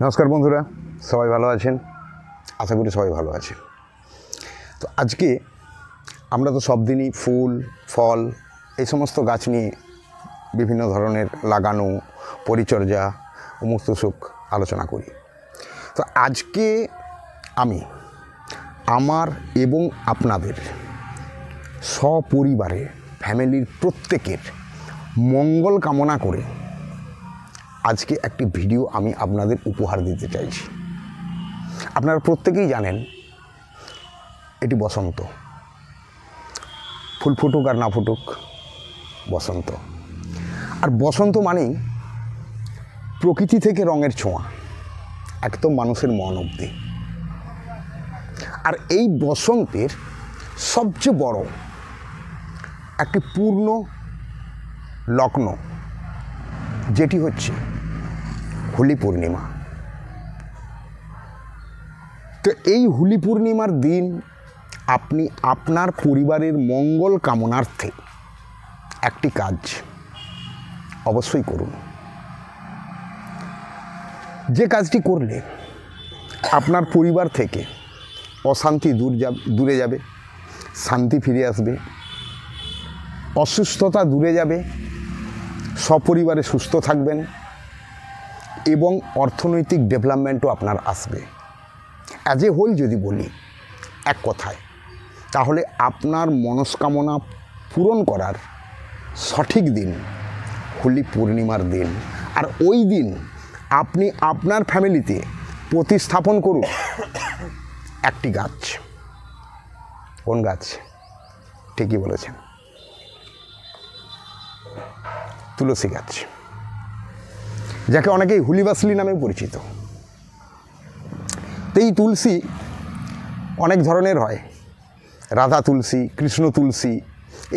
নমস্কার বন্ধুরা, সবাই ভালো আছেন? আশা করি সবাই ভালো আছেন। তো আজকে আমরা তো সব দিনই ফুল ফল এই সমস্ত গাছ নিয়ে বিভিন্ন ধরনের লাগানো পরিচর্যা মুক্ত সুখ আলোচনা করি। তো আজকে আমি আমার এবং আপনাদের সপরিবারে ফ্যামিলির প্রত্যেকের মঙ্গল কামনা করে আজকে একটি ভিডিও আমি আপনাদের উপহার দিতে চাইছি। আপনারা প্রত্যেকেই জানেন এটি বসন্ত, ফুল ফুটুক আর না ফুটুক বসন্ত। আর বসন্ত মানেই প্রকৃতি থেকে রঙের ছোঁয়া একদম মানুষের মন অবধি। আর এই বসন্তের সবচেয়ে বড় একটি পূর্ণ লগ্ন যেটি হচ্ছে হোলি পূর্ণিমা। তো এই হোলি পূর্ণিমার দিন আপনি আপনার পরিবারের মঙ্গল কামনার্থে একটি কাজ অবশ্যই করুন, যে কাজটি করলে আপনার পরিবার থেকে অশান্তি দূরে যাবে, শান্তি ফিরে আসবে, অসুস্থতা দূরে যাবে, সপরিবারে সুস্থ থাকবেন এবং অর্থনৈতিক ডেভেলপমেন্টও আপনার আসবে। অ্যাজ এ হোল যদি বলি এক কথায়, তাহলে আপনার মনস্কামনা পূরণ করার সঠিক দিন হোলি পূর্ণিমার দিন। আর ওই দিন আপনি আপনার ফ্যামিলিতে প্রতিস্থাপন করুন একটি গাছ। কোন গাছ? ঠিকই বলেছেন, তুলসী গাছ, যাকে অনেকেই হুলিবাসলি নামে পরিচিত। তো এই তুলসী অনেক ধরনের হয়, রাধা তুলসী, কৃষ্ণ তুলসী,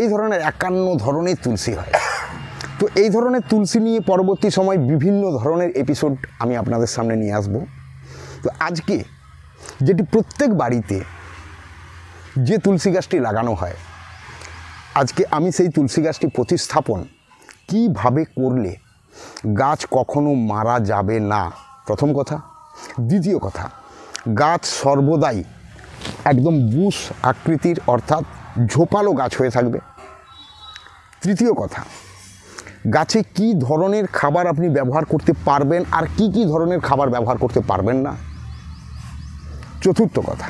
এই ধরনের 51 ধরনের তুলসী হয়। তো এই ধরনের তুলসী নিয়ে পরবর্তী সময় বিভিন্ন ধরনের এপিসোড আমি আপনাদের সামনে নিয়ে আসব। তো আজকে যেটি প্রত্যেক বাড়িতে যে তুলসী গাছটি লাগানো হয়, আজকে আমি সেই তুলসী গাছটি প্রতিস্থাপন কিভাবে করলে গাছ কখনো মারা যাবে না, প্রথম কথা। দ্বিতীয় কথা, গাছ সর্বদাই একদম বুশ আকৃতির অর্থাৎ ঝোপালো গাছ হয়ে থাকবে। তৃতীয় কথা, গাছে কি ধরনের খাবার আপনি ব্যবহার করতে পারবেন আর কি কি ধরনের খাবার ব্যবহার করতে পারবেন না। চতুর্থ কথা,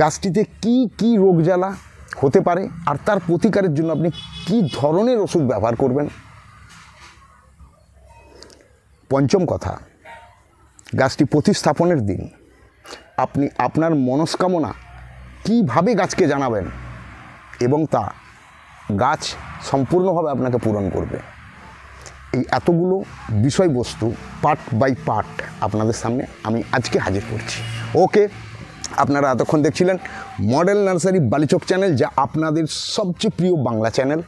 গাছটিতে কি কি রোগ জ্বালা হতে পারে আর তার প্রতিকারের জন্য আপনি কি ধরনের ওষুধ ব্যবহার করবেন। পঞ্চম কথা, গাছটি প্রতিস্থাপনের দিন আপনি আপনার মনস্কামনা কিভাবে গাছকে জানাবেন এবং তা গাছ সম্পূর্ণভাবে আপনাকে পূরণ করবে। এই এতগুলো বিষয়বস্তু পার্ট বাই পার্ট আপনাদের সামনে আমি আজকে হাজির করছি। ওকে, আপনারা এতক্ষণ দেখছিলেন মডেল নার্সারি বালিচক চ্যানেল, যা আপনাদের সবচেয়ে প্রিয় বাংলা চ্যানেল।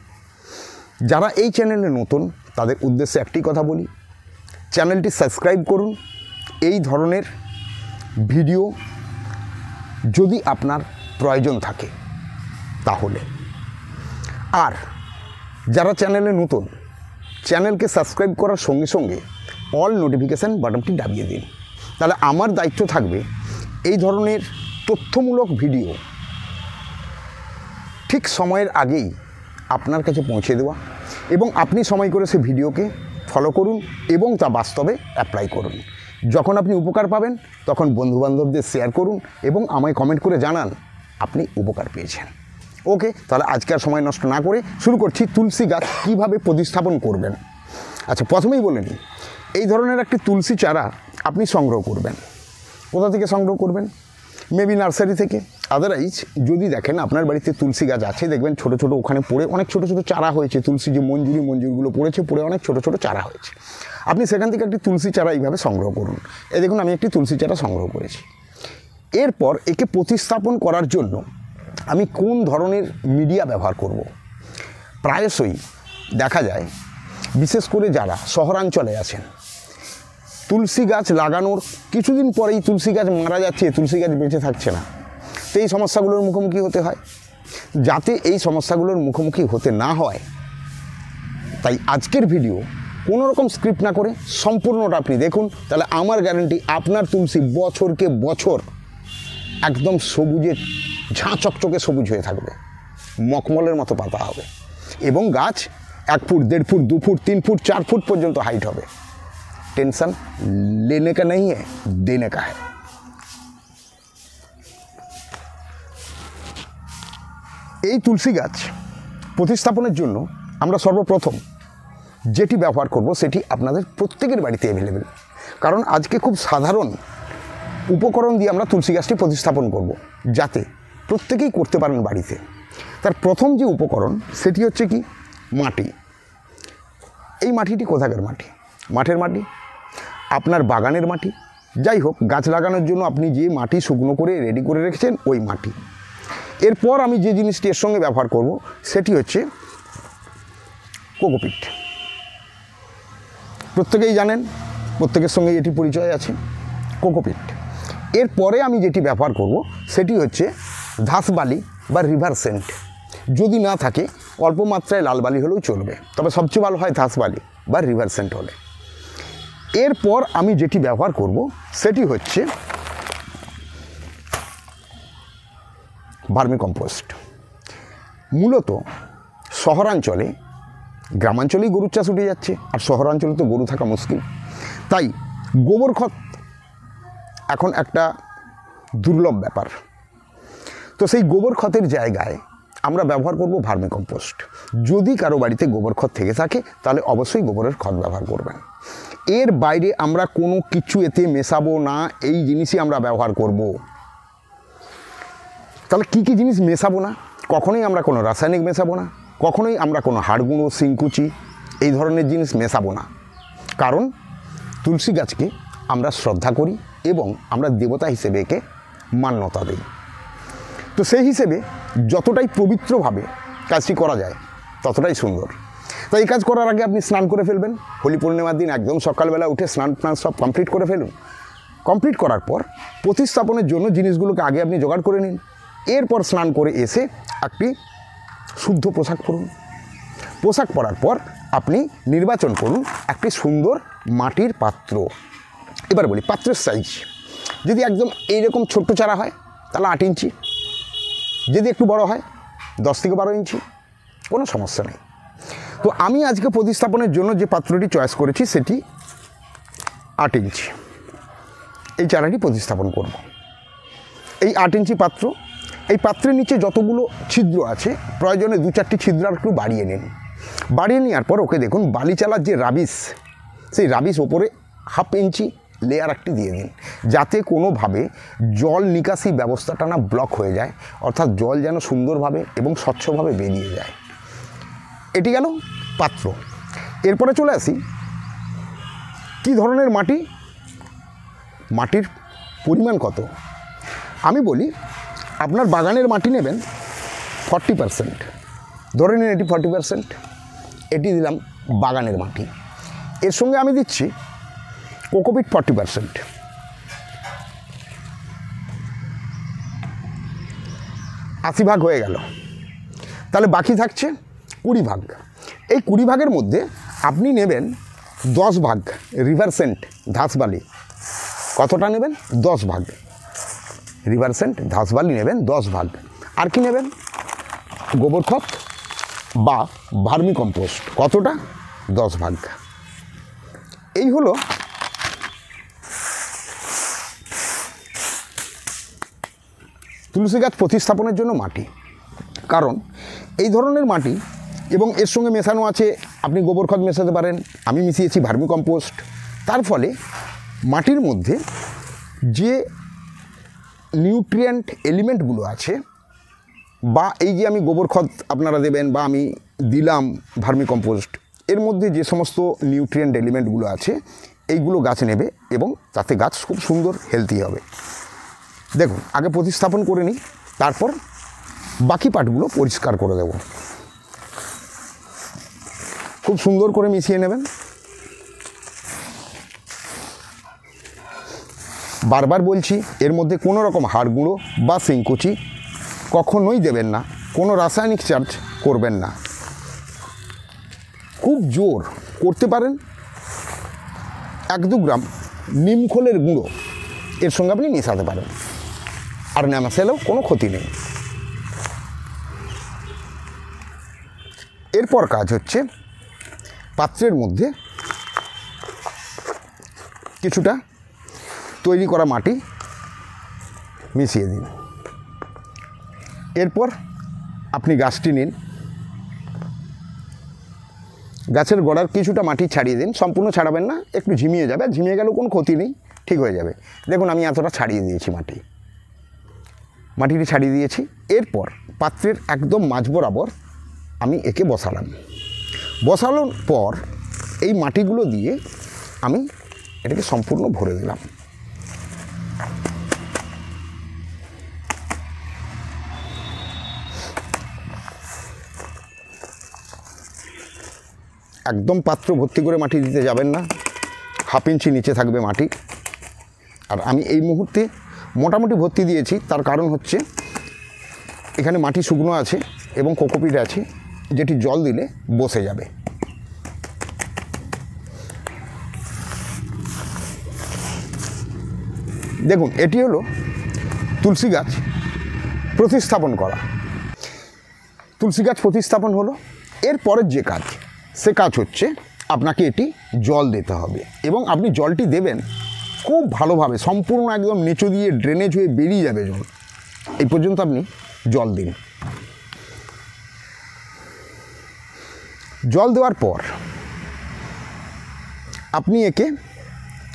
যারা এই চ্যানেলে নতুন তাদের উদ্দেশ্যে একটি কথা বলি, চ্যানেলটি সাবস্ক্রাইব করুন এই ধরনের ভিডিও যদি আপনার প্রয়োজন থাকে তাহলে। আর যারা চ্যানেলে নতুন, চ্যানেলকে সাবস্ক্রাইব করার সঙ্গে সঙ্গে অল নোটিফিকেশান বাটনটি দাবিয়ে দিন। তাহলে আমার দায়িত্ব থাকবে এই ধরনের তথ্যমূলক ভিডিও ঠিক সময়ের আগেই আপনার কাছে পৌঁছে দেওয়া, এবং আপনি সময় করে সে ভিডিওকে ফলো করুন এবং তা বাস্তবে অ্যাপ্লাই করুন। যখন আপনি উপকার পাবেন তখন বন্ধুবান্ধবদের শেয়ার করুন এবং আমায় কমেন্ট করে জানান আপনি উপকার পেয়েছেন। ওকে, তাহলে আজকে আর সময় নষ্ট না করে শুরু করছি তুলসী গাছ কীভাবে প্রতিস্থাপন করবেন। আচ্ছা, প্রথমেই বলে নিই, এই ধরনের একটি তুলসী চারা আপনি সংগ্রহ করবেন। কোথা থেকে সংগ্রহ করবেন? মেবি নার্সারি থেকে। আদারওয়াইজ যদি দেখেন আপনার বাড়িতে তুলসী গাছ আছে, দেখবেন ছোটো ছোটো ওখানে পড়ে অনেক ছোটো ছোটো চারা হয়েছে, তুলসী যে মঞ্জুরিগুলো পড়ে অনেক ছোটো ছোটো চারা হয়েছে। আপনি সেখান থেকে একটি তুলসী চারা এইভাবে সংগ্রহ করুন। এই দেখুন, আমি একটি তুলসী চারা সংগ্রহ করেছি। এরপর একে প্রতিস্থাপন করার জন্য আমি কোন ধরনের মিডিয়া ব্যবহার করব। প্রায়শই দেখা যায়, বিশেষ করে যারা শহরাঞ্চলে আছেন, তুলসী গাছ লাগানোর কিছুদিন পরেই তুলসী গাছ মারা যাচ্ছে, তুলসী গাছ বেঁচে থাকছে না। তো এই সমস্যাগুলোর মুখোমুখি হতে হয়। যাতে এই সমস্যাগুলোর মুখোমুখি হতে না হয়, তাই আজকের ভিডিও কোনো রকম স্ক্রিপ্ট না করে সম্পূর্ণটা আপনি দেখুন, তাহলে আমার গ্যারান্টি আপনার তুলসী বছরকে বছর একদম সবুজে ঝাঁ চকচকে সবুজ হয়ে থাকবে, মখমলের মতো পাতা হবে এবং গাছ 1 foot 1.5 foot 2 foot 3 foot 4 foot পর্যন্ত হাইট হবে। টেंशन लेने का नहीं है, देने का है। এই তুলসী গাছ প্রতিস্থাপনের জন্য আমরা সর্বপ্রথম যেটি ব্যবহার করব সেটি আপনাদের প্রত্যেকের বাড়িতে অ্যাভেলেবেল, কারণ আজকে খুব সাধারণ উপকরণ দিয়ে আমরা তুলসী গাছটি প্রতিস্থাপন করব, যাতে প্রত্যেকেই করতে পারেন বাড়িতে। তার প্রথম যে উপকরণ সেটি হচ্ছে কি, মাটি। এই মাটিটি কোথাকার মাটি? মাঠের মাটি, আপনার বাগানের মাটি, যাই হোক গাছ লাগানোর জন্য আপনি যে মাটি শুকনো করে রেডি করে রেখেছেন ওই মাটি। এরপর আমি যে জিনিসটি এর সঙ্গে ব্যবহার করব সেটি হচ্ছে কোকোপিট। প্রত্যেকেই জানেন, প্রত্যেকের সঙ্গে এটি পরিচয় আছে, কোকোপিট। এরপরে আমি যেটি ব্যবহার করব সেটি হচ্ছে ধাসবালি বা রিভার সেন্ট। যদি না থাকে অল্প মাত্রায় লাল বালি হলেও চলবে, তবে সবচেয়ে ভালো হয় ধাসবালি বা রিভার সেন্ট হলে। এরপর আমি যেটি ব্যবহার করব সেটি হচ্ছে ভার্মি কম্পোস্ট। মূলত শহরাঞ্চলে, গ্রামাঞ্চলেই গরুর চাষ উঠে যাচ্ছে, আর শহরাঞ্চলে তো গরু থাকা মুশকিল, তাই গোবর খত এখন একটা দুর্লভ ব্যাপার। তো সেই গোবর খতের জায়গায় আমরা ব্যবহার করব ভার্মি কম্পোস্ট। যদি কারো বাড়িতে গোবর খত থেকে থাকে তাহলে অবশ্যই গোবরের খত ব্যবহার করবেন। এর বাইরে আমরা কোনো কিছু এতে মেশাবো না, এই জিনিসই আমরা ব্যবহার করব। তাহলে কী কী জিনিস মেশাবো না? কখনোই আমরা কোনো রাসায়নিক মেশাবো না, কখনোই আমরা কোনো হাড় গুঁড়ো, শিংকুচি এই ধরনের জিনিস মেশাবো না, কারণ তুলসী গাছকে আমরা শ্রদ্ধা করি এবং আমরা দেবতা হিসেবে একে মান্যতা দিই। তো সেই হিসেবে যতটাই পবিত্রভাবে কাজটি করা যায় ততটাই সুন্দর। তাই এই কাজ করার আগে আপনি স্নান করে ফেলবেন। হোলি পূর্ণিমার দিন একদম সকালবেলা উঠে স্নান সব কমপ্লিট করে ফেলুন। কমপ্লিট করার পর প্রতিস্থাপনের জন্য জিনিসগুলোকে আগে আপনি জোগাড় করে নিন। এরপর স্নান করে এসে একটি শুদ্ধ পোশাক পরুন। পোশাক পরার পর আপনি নির্বাচন করুন একটি সুন্দর মাটির পাত্র। এবার বলি পাত্রের সাইজ। যদি একদম এইরকম ছোট্ট চারা হয় তাহলে 8 ইঞ্চি, যদি একটু বড় হয় 10 থেকে 12 ইঞ্চি, কোনো সমস্যা নেই। তো আমি আজকে প্রতিস্থাপনের জন্য যে পাত্রটি চয়েস করেছি সেটি 8 ইঞ্চি। এই চারাটি প্রতিস্থাপন করব। এই 8 ইঞ্চি পাত্র, এই পাত্রের নিচে যতগুলো ছিদ্র আছে প্রয়োজনে 2-4টি ছিদ্র আর একটু বাড়িয়ে নিন। বাড়িয়ে নেওয়ার পর ওকে দেখুন বালিচালার যে রাবিশ, সেই রাবিশ ওপরে 1/2 ইঞ্চি লেয়ার একটি দিয়ে দিন, যাতে কোনোভাবে জল নিকাশি ব্যবস্থাটা না ব্লক হয়ে যায়, অর্থাৎ জল যেন সুন্দরভাবে এবং স্বচ্ছভাবে বেরিয়ে যায়। এটি গেল পাত্র। এরপরে চলে আসি কী ধরনের মাটি, মাটির পরিমাণ কত। আমি বলি আপনার বাগানের মাটি নেবেন 40%, ধরে নিন এটি 40%, এটি দিলাম বাগানের মাটি। এর সঙ্গে আমি দিচ্ছি কোকোপিট 40%, 80 ভাগ হয়ে গেল। তাহলে বাকি থাকছে 20 ভাগ। এই 20 ভাগের মধ্যে আপনি নেবেন 10 ভাগ রিভার সেন্ট ধাসবালি। কতটা নেবেন? 10 ভাগ রিভার সেন্ট ধাসবালি নেবেন 10 ভাগ। আর কি নেবেন? গোবর খত বা ভার্মি কম্পোস্ট। কতটা? 10 ভাগ। এই হলো তুলসী গাছ প্রতিস্থাপনের জন্য মাটি। কারণ এই ধরনের মাটি এবং এর সঙ্গে মেশানো আছে, আপনি গোবর খত মেশাতে পারেন, আমি মিশিয়েছি ভার্মি কম্পোস্ট। তার ফলে মাটির মধ্যে যে নিউট্রিয়েন্ট এলিমেন্টগুলো আছে, বা এই যে আমি গোবর খত আপনারা দেবেন বা আমি দিলাম ভার্মি কম্পোস্ট, এর মধ্যে যে সমস্ত নিউট্রিয়েন্ট এলিমেন্টগুলো আছে এইগুলো গাছ নেবে এবং তাতে গাছ খুব সুন্দর হেলদি হবে। দেখুন আগে প্রতিস্থাপন করে নিই, তারপর বাকি পার্টগুলো পরিষ্কার করে দেব। খুব সুন্দর করে মিশিয়ে নেবেন। বারবার বলছি এর মধ্যে কোনো রকম হাড় গুঁড়ো বা শিংকুচি কখনোই দেবেন না, কোনো রাসায়নিক চার্জ করবেন না। খুব জোর করতে পারেন 1-2 গ্রাম নিমখোলের গুঁড়ো এর সঙ্গে আপনি মেশাতে পারেন, আর না মেশালেও কোনো ক্ষতি নেই। এরপর কাজ হচ্ছে পাত্রের মধ্যে কিছুটা তৈরি করা মাটি মিশিয়ে দিন। এরপর আপনি গাছটি নিন, গাছের গোড়ার কিছুটা মাটি ছাড়িয়ে দিন, সম্পূর্ণ ছাড়াবেন না, একটু ঝিমিয়ে যাবে, ঝিমিয়ে গেলেও কোনো ক্ষতি নেই, ঠিক হয়ে যাবে। দেখুন আমি এতটা ছাড়িয়ে দিয়েছি মাটিটি ছাড়িয়ে দিয়েছি। এরপর পাত্রের একদম মাঝ বরাবর আমি একে বসানোর পর এই মাটিগুলো দিয়ে আমি এটাকে সম্পূর্ণ ভরে দিলাম। একদম পাত্র ভর্তি করে মাটি দিতে যাবেন না, 1/2 ইঞ্চি নিচে থাকবে মাটি। আর আমি এই মুহূর্তে মোটামুটি ভর্তি দিয়েছি, তার কারণ হচ্ছে এখানে মাটি শুকনো আছে এবং কোকোপিট আছে, যেটি জল দিলে বসে যাবে। দেখুন এটি হলো তুলসী গাছ প্রতিস্থাপন করা। তুলসী গাছ প্রতিস্থাপন হলো। এর পরের যে কাজ, সে কাজ হচ্ছে আপনাকে এটি জল দিতে হবে, এবং আপনি জলটি দেবেন খুব ভালোভাবে, সম্পূর্ণ একদম নিচু দিয়ে ড্রেনেজ হয়ে বেরিয়ে যাবে জল, এই পর্যন্ত আপনি জল দিন। জল দেওয়ার পর আপনি একে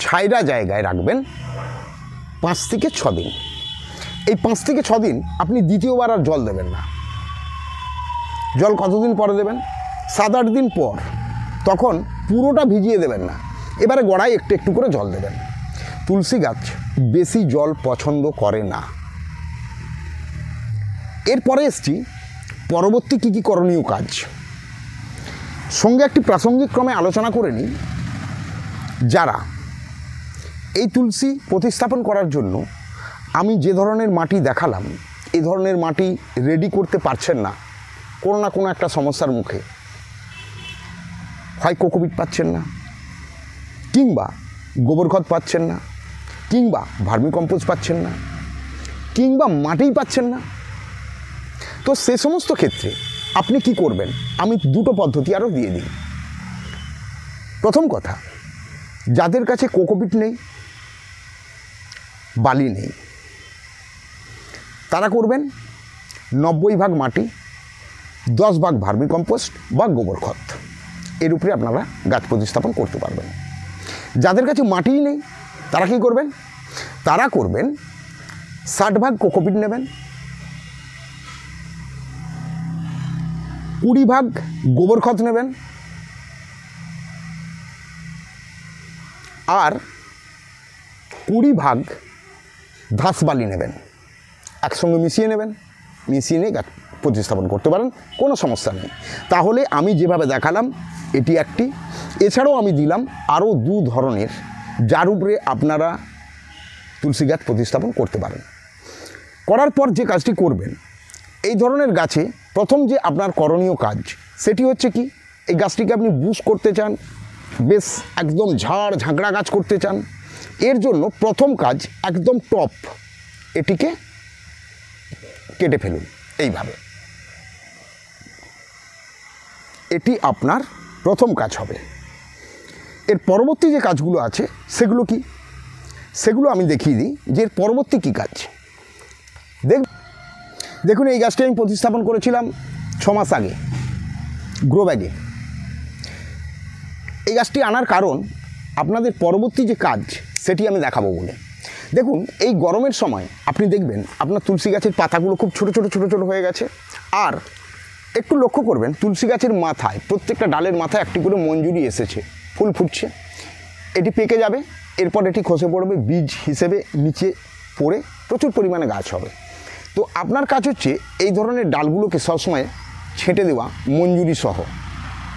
ছাইরা জায়গায় রাখবেন 5 থেকে 6 দিন। এই 5 থেকে 6 দিন আপনি দ্বিতীয়বার আর জল দেবেন না। জল কতদিন পরে দেবেন? 7-8 দিন পর। তখন পুরোটা ভিজিয়ে দেবেন না, এবারে গোড়ায় একটু একটু করে জল দেবেন। তুলসী গাছ বেশি জল পছন্দ করে না। এরপরে এসছি পরবর্তী কী কী করণীয় কাজ, সঙ্গে একটি প্রাসঙ্গিক ক্রমে আলোচনা করে নিই। যারা এই তুলসী প্রতিস্থাপন করার জন্য আমি যে ধরনের মাটি দেখালাম, এই ধরনের মাটি রেডি করতে পারছেন না, কোনো না কোনো একটা সমস্যার মুখে, হয় কোকোপিট পাচ্ছেন না, কিংবা গোবর খত পাচ্ছেন না, কিংবা ভার্মিকম্পোস্ট পাচ্ছেন না, কিংবা মাটিই পাচ্ছেন না, তো সে সমস্ত ক্ষেত্রে আপনি কি করবেন, আমি 2টো পদ্ধতি আরও দিয়ে দিই। প্রথম কথা, যাদের কাছে কোকোপিট নেই, বালি নেই, তারা করবেন 90 ভাগ মাটি, 10 ভাগ ভার্মিকম্পোস্ট বা গোবর খত, এর উপরে আপনারা গাছ প্রতিস্থাপন করতে পারবেন। যাদের কাছে মাটিই নেই, তারা কি করবেন? তারা করবেন 60 ভাগ কোকোপিট নেবেন, 20 ভাগ গোবর খত নেবেন, আর 20 ভাগ ঘাস বালি নেবেন, একসঙ্গে মিশিয়ে নেবেন, মিশিয়ে নিয়ে গাছ প্রতিস্থাপন করতে পারেন, কোনো সমস্যা নেই। তাহলে আমি যেভাবে দেখালাম এটি একটি, এছাড়াও আমি দিলাম আরও 2 ধরনের, যার উপরে আপনারা তুলসী গাছ প্রতিস্থাপন করতে পারেন। করার পর যে কাজটি করবেন, এই ধরনের গাছে প্রথম যে আপনার করণীয় কাজ, সেটি হচ্ছে কি, এই গাছটিকে আপনি বুশ করতে চান, বেশ একদম ঝাড় ঝাঁকড়া গাছ করতে চান, এর জন্য প্রথম কাজ একদম টপ, এটিকে কেটে ফেলুন এইভাবে। এটি আপনার প্রথম কাজ হবে। এর পরবর্তী যে কাজগুলো আছে সেগুলো কি, সেগুলো আমি দেখিয়ে দিই যে এর পরবর্তী কী কাজ। দেখুন এই গাছটি আমি প্রতিস্থাপন করেছিলাম 6 মাস আগে গ্রো ব্যাগে। এই গাছটি আনার কারণ আপনাদের পরবর্তী যে কাজ সেটি আমি দেখাবো বলে। দেখুন এই গরমের সময় আপনি দেখবেন আপনার তুলসী গাছের পাতাগুলো খুব ছোটো ছোটো হয়ে গেছে, আর একটু লক্ষ্য করবেন তুলসী গাছের মাথায়, প্রত্যেকটা ডালের মাথায় একটি করে মঞ্জুরি এসেছে, ফুল ফুটছে, এটি পেকে যাবে, এরপর এটি খসে পড়বে, বীজ হিসেবে নিচে পড়ে প্রচুর পরিমাণে গাছ হবে। তো আপনার কাজ হচ্ছে এই ধরনের ডালগুলোকে সবসময় ছেঁটে দেওয়া মঞ্জুরি সহ,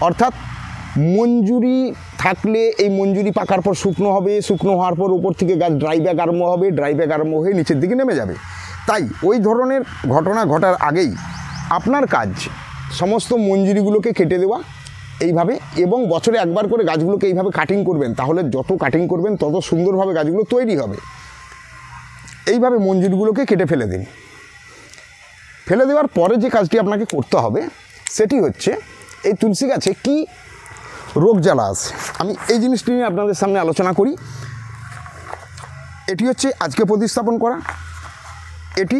অর্থাৎ মঞ্জুরি থাকলে এই মঞ্জুরি পাকার পর শুকনো হবে, শুকনো হওয়ার পর উপর থেকে গাছ ড্রাই ব্যাক আরম্ভ হবে, ড্রাই ব্যাক আরম্ভ হয়ে নিচের দিকে নেমে যাবে। তাই ওই ধরনের ঘটনা ঘটার আগেই আপনার কাজ সমস্ত মঞ্জুরিগুলোকে কেটে দেওয়া এইভাবে, এবং বছরে একবার করে গাছগুলোকে এইভাবে কাটিং করবেন, তাহলে যত কাটিং করবেন তত সুন্দরভাবে গাছগুলো তৈরি হবে। এইভাবে মঞ্জুরগুলোকে কেটে ফেলে দিন। ফেলে দেওয়ার পরে যে কাজটি আপনাকে করতে হবে সেটি হচ্ছে, এই তুলসী গাছে কি রোগ জ্বালা আছে আমি এই জিনিসটি নিয়ে আপনাদের সামনে আলোচনা করি। এটি হচ্ছে আজকে প্রতিস্থাপন করা, এটি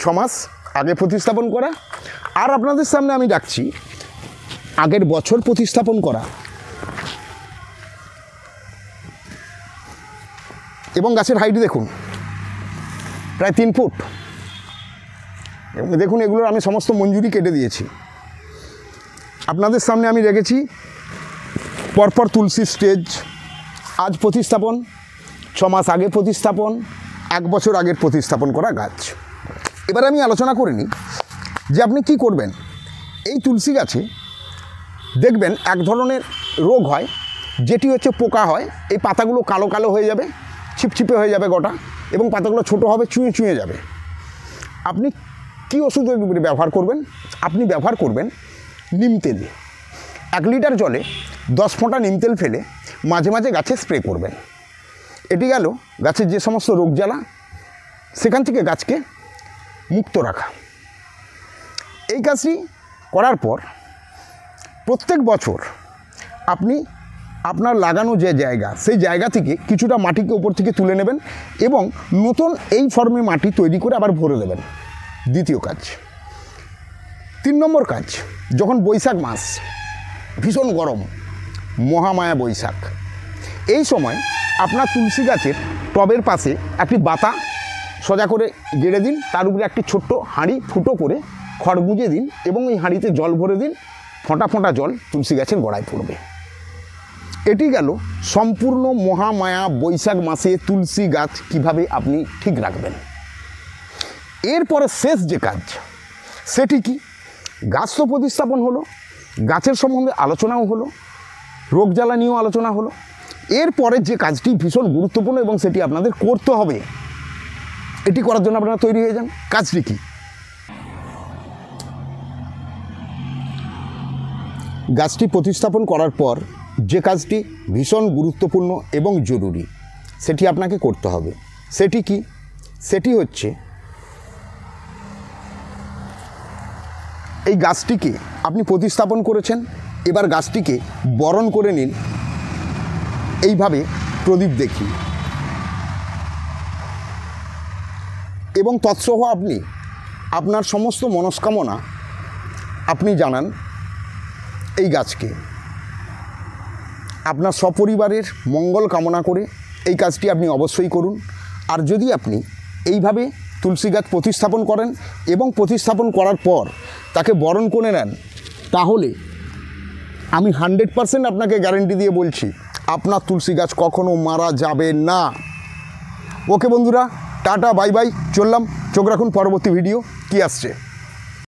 6 মাস আগে প্রতিস্থাপন করা, আর আপনাদের সামনে আমি রাখছি আগের বছর প্রতিস্থাপন করা। এবং গাছের হাইট দেখুন, প্রায় 3 ফুট। এবং দেখুন, এগুলোর আমি সমস্ত মঞ্জুরি কেটে দিয়েছি। আপনাদের সামনে আমি রেখেছি পরপর তুলসী স্টেজ, আজ প্রতিস্থাপন, 6 মাস আগে প্রতিস্থাপন, 1 বছর আগের প্রতিস্থাপন করা গাছ। এবার আমি আলোচনা করে নিই যে আপনি কি করবেন। এই তুলসী গাছে দেখবেন এক ধরনের রোগ হয়, যেটি হচ্ছে পোকা হয়। এই পাতাগুলো কালো কালো হয়ে যাবে, ছিপছিপে হয়ে যাবে গোটা, এবং পাতাগুলো ছোট হবে, চুঁয়ে চুঁয়ে যাবে। আপনি কি ওষুধের উপরে ব্যবহার করবেন? আপনি ব্যবহার করবেন নিম তেল। 1 লিটার জলে 10 ফোঁটা নিম তেল ফেলে মাঝে মাঝে গাছে স্প্রে করবেন। এটি গেল গাছের যে সমস্ত রোগ জ্বালা, সেখান থেকে গাছকে মুক্ত রাখা। এই কাজটি করার পর প্রত্যেক বছর আপনি আপনার লাগানো যে জায়গা, সেই জায়গা থেকে কিছুটা মাটিকে উপর থেকে তুলে নেবেন এবং নতুন এই ফর্মে মাটি তৈরি করে আবার ভরে দেবেন। দ্বিতীয় কাজ। 3 নম্বর কাজ, যখন বৈশাখ মাস, ভীষণ গরম, মহামায়া বৈশাখ, এই সময় আপনার তুলসী গাছের টবের পাশে একটি বাতা সোজা করে গেড়ে দিন, তার উপরে একটি ছোট্ট হাঁড়ি ফুটো করে খড় গুঁজে দিন এবং এই হাঁড়িতে জল ভরে দিন। ফোঁটা ফোঁটা জল তুলসী গাছের গোড়ায় পড়বে। এটি গেল সম্পূর্ণ মহামায়া বৈশাখ মাসে তুলসী গাছ কিভাবে আপনি ঠিক রাখবেন। এরপরে শেষ যে কাজ, সেটি কি? গাছ তো প্রতিস্থাপন হলো, গাছের সম্বন্ধে আলোচনাও হলো, রোগ জ্বালা নিয়েও আলোচনা হলো। এরপরে যে কাজটি ভীষণ গুরুত্বপূর্ণ এবং সেটি আপনাদের করতে হবে, এটি করার জন্য আপনারা তৈরি হয়ে যান। কাজটি কি? গাছটি প্রতিস্থাপন করার পর যে কাজটি ভীষণ গুরুত্বপূর্ণ এবং জরুরি, সেটি আপনাকে করতে হবে। সেটি কি? সেটি হচ্ছে, এই গাছটিকে আপনি প্রতিস্থাপন করেছেন, এবার গাছটিকে বরণ করে নিন এইভাবে প্রদীপ দেখিয়ে, এবং তৎসহ আপনি আপনার সমস্ত মনস্কামনা আপনি জানান এই গাছকে। আপনার সপরিবারের মঙ্গল কামনা করে এই কাজটি আপনি অবশ্যই করুন। আর যদি আপনি এইভাবে তুলসী গাছ প্রতিস্থাপন করেন এবং প্রতিস্থাপন করার পর তাকে বরণ করে নেন, তাহলে আমি 100% আপনাকে গ্যারেন্টি দিয়ে বলছি, আপনার তুলসী গাছ কখনো মারা যাবে না। ওকে বন্ধুরা, টাটা, বাই বাই, চললাম। চোখ রাখুন পরবর্তী ভিডিও কি আসছে।